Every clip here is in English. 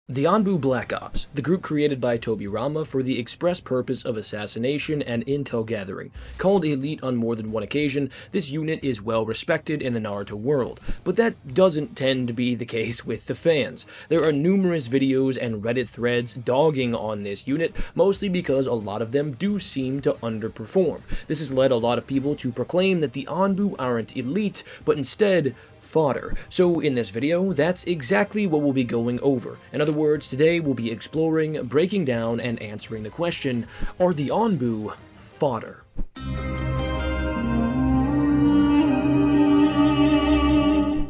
The Anbu Black Ops, the group created by Tobirama for the express purpose of assassination and intel gathering. Called elite on more than one occasion, this unit is well respected in the Naruto world, but that doesn't tend to be the case with the fans. There are numerous videos and Reddit threads dogging on this unit, mostly because a lot of them do seem to underperform. This has led a lot of people to proclaim that the Anbu aren't elite, but instead fodder. So in this video, that's exactly what we'll be going over. In other words, today we'll be exploring, breaking down, and answering the question, are the Anbu fodder?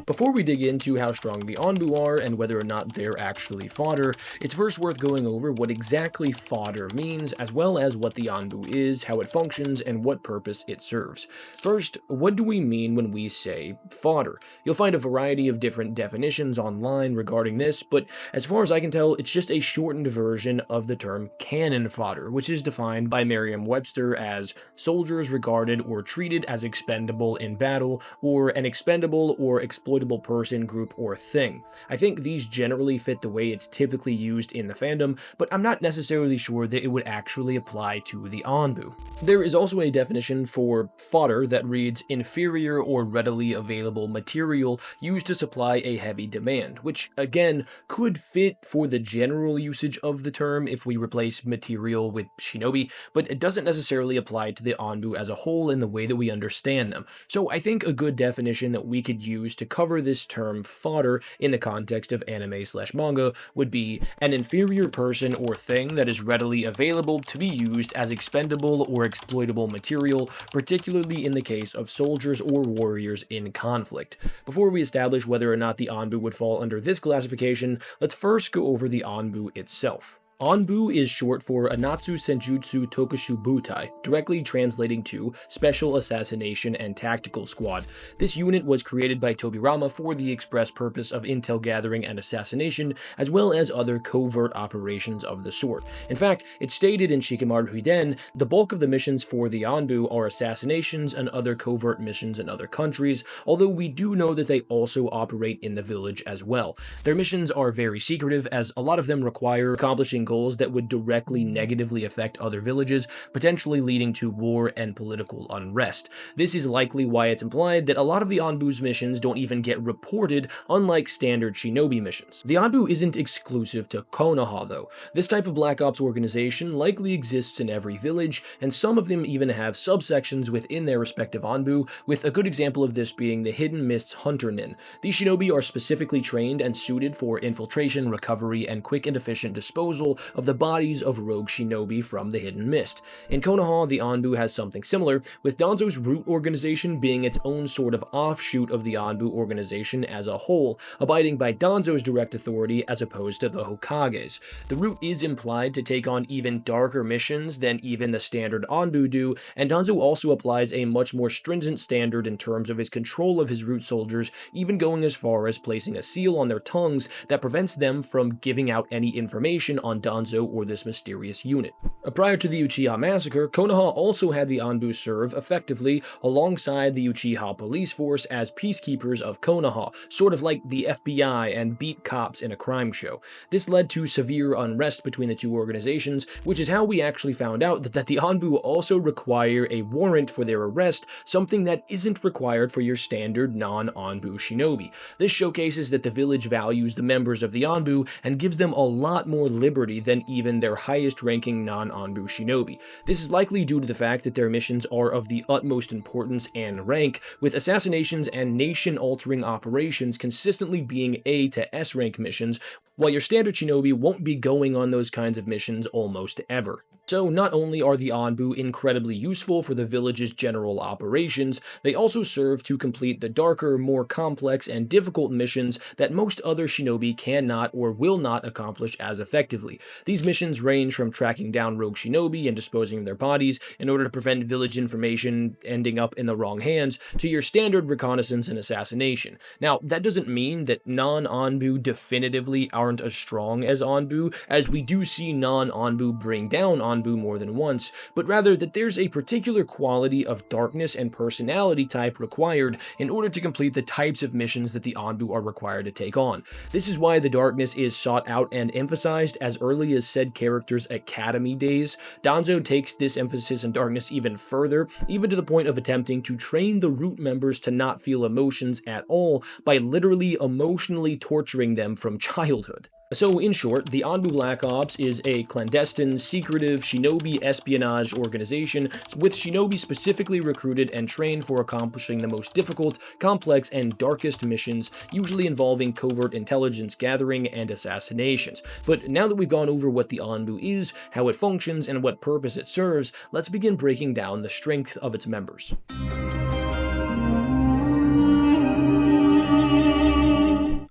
Before we dig into how strong the Anbu are and whether or not they're actually fodder, it's first worth going over what exactly fodder means, as well as what the Anbu is, how it functions, and what purpose it serves. First, what do we mean when we say fodder? You'll find a variety of different definitions online regarding this, but as far as I can tell, it's just a shortened version of the term cannon fodder, which is defined by Merriam-Webster as soldiers regarded or treated as expendable in battle, or an expendable or exploitable person, group, or thing. I think these generally fit the way it's typically used in the fandom, but I'm not necessarily sure that it would actually apply to the Anbu. There is also a definition for fodder that reads inferior or readily available material used to supply a heavy demand, which again could fit for the general usage of the term if we replace material with shinobi, but it doesn't necessarily apply to the Anbu as a whole in the way that we understand them. So I think a good definition that we could use to cover this term fodder in the context of anime/manga would be an inferior person or thing that is readily available to be used as expendable or exploitable material, particularly in the case of soldiers or warriors in conflict. Before we establish whether or not the Anbu would fall under this classification, let's first go over the Anbu itself. Anbu is short for Anatsu Senjutsu Tokushu Butai, directly translating to Special Assassination and Tactical Squad. This unit was created by Tobirama for the express purpose of intel gathering and assassination, as well as other covert operations of the sort. In fact, it's stated in Shikamaru Hiden, the bulk of the missions for the Anbu are assassinations and other covert missions in other countries, although we do know that they also operate in the village as well. Their missions are very secretive, as a lot of them require accomplishing goals that would directly negatively affect other villages, potentially leading to war and political unrest. This is likely why it's implied that a lot of the Anbu's missions don't even get reported, unlike standard shinobi missions. The Anbu isn't exclusive to Konoha though. This type of Black Ops organization likely exists in every village, and some of them even have subsections within their respective Anbu, with a good example of this being the Hidden Mists Hunter-nin. These shinobi are specifically trained and suited for infiltration, recovery, and quick and efficient disposal of the bodies of rogue shinobi from the Hidden Mist. In Konoha, the Anbu has something similar, with Danzo's root organization being its own sort of offshoot of the Anbu organization as a whole, abiding by Danzo's direct authority as opposed to the Hokage's. The root is implied to take on even darker missions than even the standard Anbu do, and Danzo also applies a much more stringent standard in terms of his control of his root soldiers, even going as far as placing a seal on their tongues that prevents them from giving out any information on Danzo or this mysterious unit. Prior to the Uchiha massacre, Konoha also had the Anbu serve effectively alongside the Uchiha police force as peacekeepers of Konoha, sort of like the FBI and beat cops in a crime show. This led to severe unrest between the two organizations, which is how we actually found out that the Anbu also require a warrant for their arrest, something that isn't required for your standard non-Anbu shinobi. This showcases that the village values the members of the Anbu and gives them a lot more liberty than even their highest-ranking non-Anbu shinobi. This is likely due to the fact that their missions are of the utmost importance and rank, with assassinations and nation-altering operations consistently being A to S rank missions, while your standard shinobi won't be going on those kinds of missions almost ever. So not only are the Anbu incredibly useful for the village's general operations, they also serve to complete the darker, more complex, and difficult missions that most other shinobi cannot or will not accomplish as effectively. These missions range from tracking down rogue shinobi and disposing of their bodies in order to prevent village information ending up in the wrong hands, to your standard reconnaissance and assassination. Now, that doesn't mean that non-Anbu definitively aren't as strong as Anbu, as we do see non-Anbu bring down Anbu Anbu more than once, but rather that there's a particular quality of darkness and personality type required in order to complete the types of missions that the Anbu are required to take on. This is why the darkness is sought out and emphasized as early as said character's academy days. Danzo takes this emphasis on darkness even further, even to the point of attempting to train the root members to not feel emotions at all by literally emotionally torturing them from childhood. So, in short, the Anbu Black Ops is a clandestine, secretive shinobi espionage organization with shinobi specifically recruited and trained for accomplishing the most difficult, complex, and darkest missions, usually involving covert intelligence gathering and assassinations. But now that we've gone over what the Anbu is, how it functions, and what purpose it serves, let's begin breaking down the strength of its members.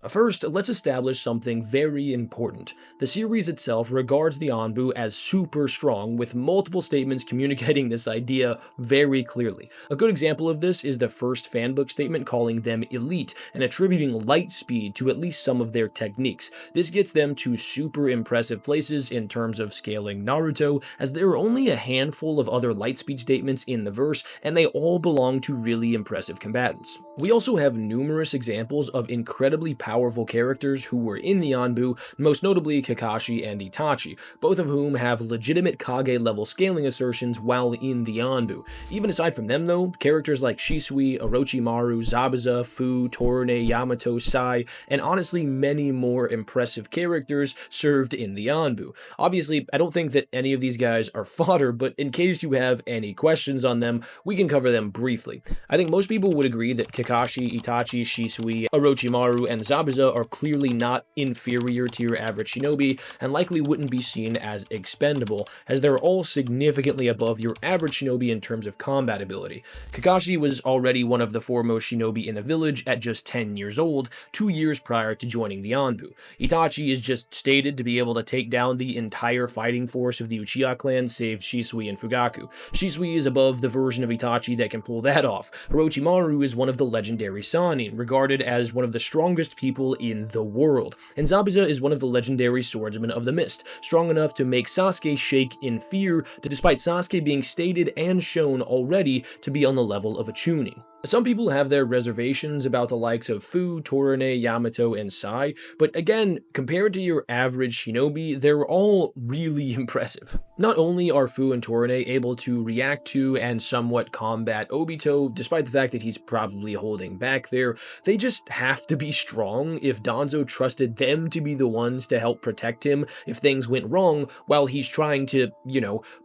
First, let's establish something very important. The series itself regards the Anbu as super strong, with multiple statements communicating this idea very clearly. A good example of this is the first fanbook statement calling them elite and attributing light speed to at least some of their techniques. This gets them to super impressive places in terms of scaling Naruto, as there are only a handful of other light speed statements in the verse, and they all belong to really impressive combatants. We also have numerous examples of incredibly powerful characters who were in the Anbu, most notably Kakashi and Itachi, both of whom have legitimate Kage-level scaling assertions while in the Anbu. Even aside from them though, characters like Shisui, Orochimaru, Zabuza, Fu, Torune, Yamato, Sai, and honestly many more impressive characters served in the Anbu. Obviously, I don't think that any of these guys are fodder, but in case you have any questions on them, we can cover them briefly. I think most people would agree that Kakashi, Itachi, Shisui, Orochimaru, and Zabuza are clearly not inferior to your average shinobi, and likely wouldn't be seen as expendable, as they're all significantly above your average shinobi in terms of combat ability. Kakashi was already one of the foremost shinobi in the village at just 10 years old, 2 years prior to joining the Anbu. Itachi is just stated to be able to take down the entire fighting force of the Uchiha clan save Shisui and Fugaku. Shisui is above the version of Itachi that can pull that off. Orochimaru is one of the legendary Sannin, regarded as one of the strongest people in the world, and Zabuza is one of the legendary swordsmen of the mist, strong enough to make Sasuke shake in fear, despite Sasuke being stated and shown already to be on the level of a Chunin. Some people have their reservations about the likes of Fu, Torune, Yamato, and Sai, but again, compared to your average shinobi, they're all really impressive. Not only are Fu and Torune able to react to and somewhat combat Obito, despite the fact that he's probably holding back there, they just have to be strong if Danzo trusted them to be the ones to help protect him if things went wrong, while he's trying to,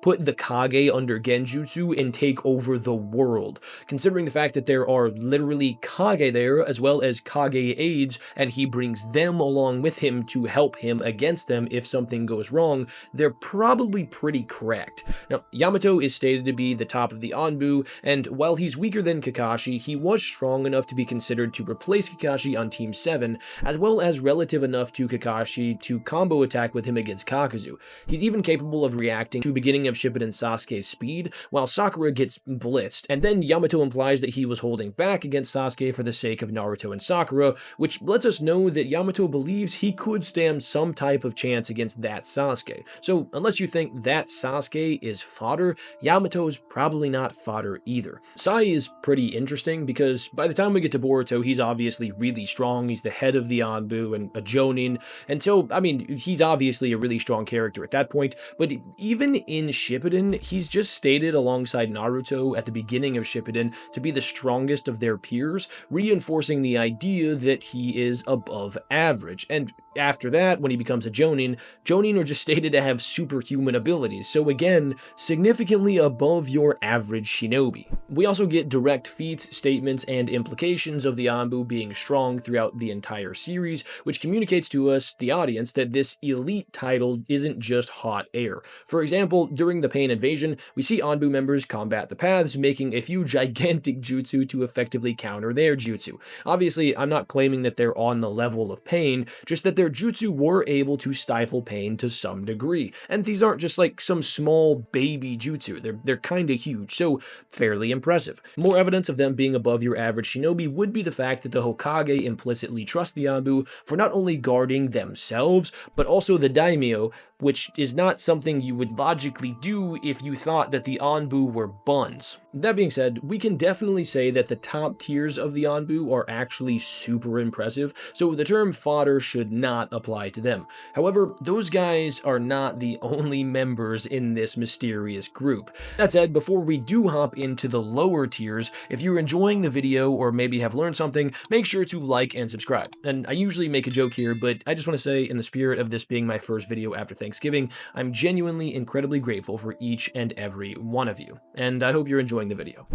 put the Kage under Genjutsu and take over the world. Considering the fact that there are literally Kage there, as well as Kage aides, and he brings them along with him to help him against them if something goes wrong, they're probably pretty cracked. Now, Yamato is stated to be the top of the Anbu, and while he's weaker than Kakashi, he was strong enough to be considered to replace Kakashi on Team 7, as well as relative enough to Kakashi to combo attack with him against Kakuzu. He's even capable of reacting to beginning of Shippuden Sasuke's speed, while Sakura gets blitzed, and then Yamato implies that he was holding back against Sasuke for the sake of Naruto and Sakura, which lets us know that Yamato believes he could stand some type of chance against that Sasuke. So unless you think that Sasuke is fodder, Yamato's probably not fodder either. Sai is pretty interesting because by the time we get to Boruto, he's obviously really strong. He's the head of the Anbu and a Jonin, and so, he's obviously a really strong character at that point, but even in Shippuden, he's just stated alongside Naruto at the beginning of Shippuden to be the strongest of their peers, reinforcing the idea that he is above average. And after that, when he becomes a Jonin are just stated to have superhuman abilities, so again, significantly above your average shinobi. We also get direct feats, statements, and implications of the Anbu being strong throughout the entire series, which communicates to us, the audience, that this elite title isn't just hot air. For example, during the Pain Invasion, we see Anbu members combat the paths, making a few gigantic jutsu to effectively counter their jutsu. Obviously, I'm not claiming that they're on the level of Pain, just that their jutsu were able to stifle Pain to some degree. And these aren't just like some small baby jutsu, they're kinda huge, so fairly impressive. More evidence of them being above your average shinobi would be the fact that the Hokage implicitly trust the Anbu for not only guarding themselves, but also the daimyo, which is not something you would logically do if you thought that the Anbu were buns. That being said, we can definitely say that the top tiers of the Anbu are actually super impressive, so the term fodder should not apply to them. However, those guys are not the only members in this mysterious group. That said, before we do hop into the lower tiers, if you're enjoying the video or maybe have learned something, make sure to like and subscribe. And I usually make a joke here, but I just want to say, in the spirit of this being my first video after Thanksgiving, I'm genuinely incredibly grateful for each and every one of you. And I hope you're enjoying the video.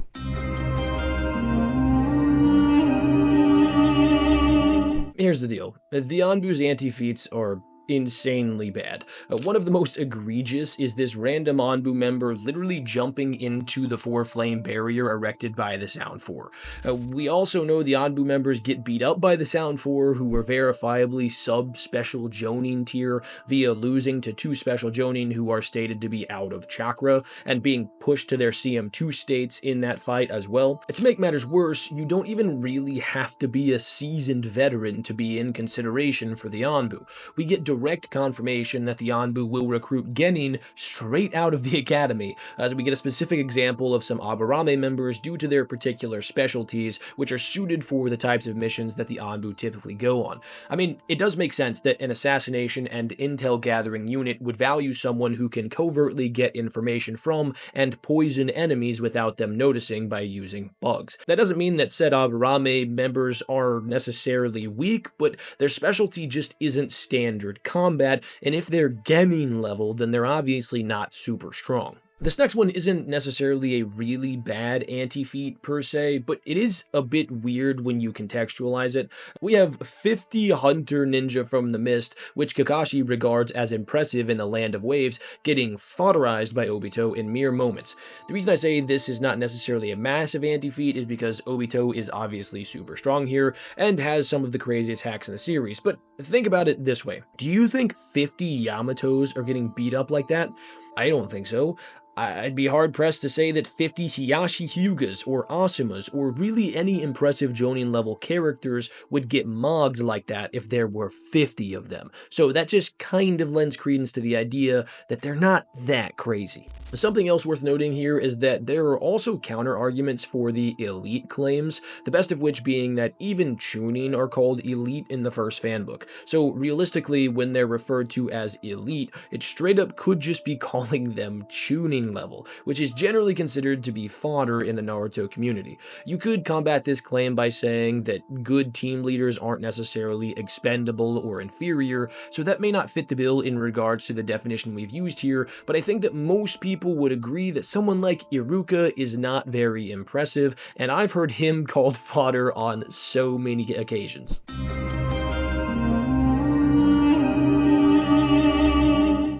Here's the deal. The Anbu's anti-feats are insanely bad. One of the most egregious is this random Anbu member literally jumping into the 4-flame barrier erected by the Sound 4. We also know the Anbu members get beat up by the Sound 4, who were verifiably sub-special Jonin tier via losing to 2 special Jonin who are stated to be out of chakra and being pushed to their CM2 states in that fight as well. To make matters worse, you don't even really have to be a seasoned veteran to be in consideration for the Anbu. We get direct confirmation that the Anbu will recruit genin straight out of the academy, as we get a specific example of some Aburame members due to their particular specialties, which are suited for the types of missions that the Anbu typically go on. I mean, it does make sense that an assassination and intel gathering unit would value someone who can covertly get information from and poison enemies without them noticing by using bugs. That doesn't mean that said Aburame members are necessarily weak, but their specialty just isn't standard combat, and if they're genin level, then they're obviously not super strong. This next one isn't necessarily a really bad anti-feat per se, but it is a bit weird when you contextualize it. We have 50 Hunter Ninja from the Mist, which Kakashi regards as impressive in the Land of Waves, getting fodderized by Obito in mere moments. The reason I say this is not necessarily a massive anti-feat is because Obito is obviously super strong here, and has some of the craziest hacks in the series, but think about it this way. Do you think 50 Yamatos are getting beat up like that? I don't think so. I'd be hard-pressed to say that 50 Hiyashi Hyugas or Asumas or really any impressive Jonin level characters would get mogged like that if there were 50 of them. So that just kind of lends credence to the idea that they're not that crazy. Something else worth noting here is that there are also counter-arguments for the elite claims, the best of which being that even Chunin are called elite in the first fanbook. So realistically, when they're referred to as elite, it straight up could just be calling them Chunin level, which is generally considered to be fodder in the Naruto community. You could combat this claim by saying that good team leaders aren't necessarily expendable or inferior, so that may not fit the bill in regards to the definition we've used here, but I think that most people would agree that someone like Iruka is not very impressive, and I've heard him called fodder on so many occasions.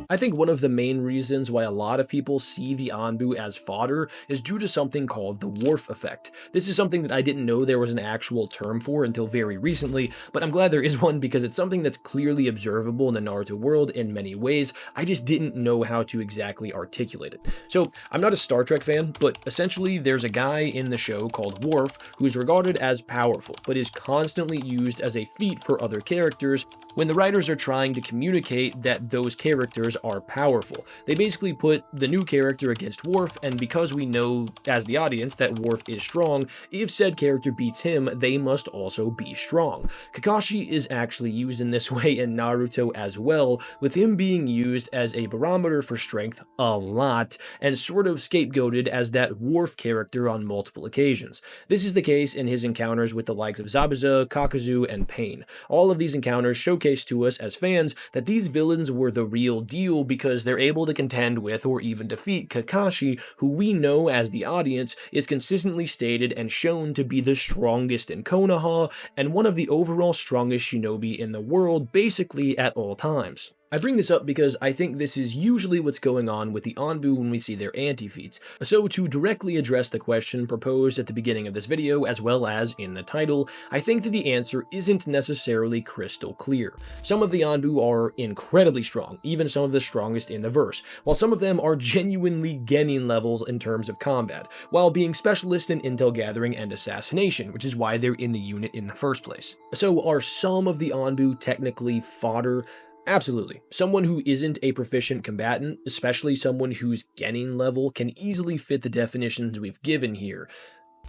I think one of the main reasons why a lot of people see the Anbu as fodder is due to something called the Worf effect. This is something that I didn't know there was an actual term for until very recently, but I'm glad there is one because it's something that's clearly observable in the Naruto world in many ways. I just didn't know how to exactly articulate it. So, I'm not a Star Trek fan, but essentially there's a guy in the show called Worf who's regarded as powerful, but is constantly used as a feat for other characters when the writers are trying to communicate that those characters are powerful. They basically put the new character against Worf, and because we know as the audience that Worf is strong, if said character beats him, they must also be strong. Kakashi is actually used in this way in Naruto as well, with him being used as a barometer for strength a lot, and sort of scapegoated as that Worf character on multiple occasions. This is the case in his encounters with the likes of Zabuza, Kakuzu, and Pain. All of these encounters showcase to us as fans that these villains were the real deal because they're able to contend with or even defeat Kakashi, who we know as the audience is consistently stated and shown to be the strongest in Konoha and one of the overall strongest shinobi in the world basically at all times. I bring this up because I think this is usually what's going on with the Anbu when we see their anti-feats. So to directly address the question proposed at the beginning of this video as well as in the title, I think that the answer isn't necessarily crystal clear. Some of the Anbu are incredibly strong, even some of the strongest in the verse, while some of them are genuinely genin level in terms of combat, while being specialists in intel gathering and assassination, which is why they're in the unit in the first place. So are some of the Anbu technically fodder? Absolutely. Someone who isn't a proficient combatant, especially someone who's Genin level, can easily fit the definitions we've given here.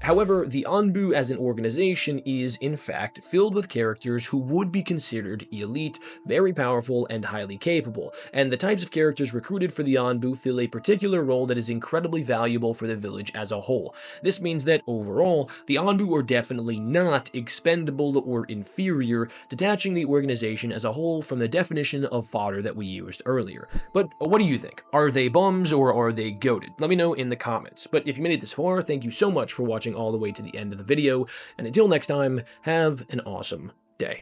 However, the Anbu as an organization is, in fact, filled with characters who would be considered elite, very powerful, and highly capable, and the types of characters recruited for the Anbu fill a particular role that is incredibly valuable for the village as a whole. This means that, overall, the Anbu are definitely not expendable or inferior, detaching the organization as a whole from the definition of fodder that we used earlier. But what do you think? Are they bums or are they goated? Let me know in the comments. But if you made it this far, thank you so much for watching all the way to the end of the video, and until next time, have an awesome day.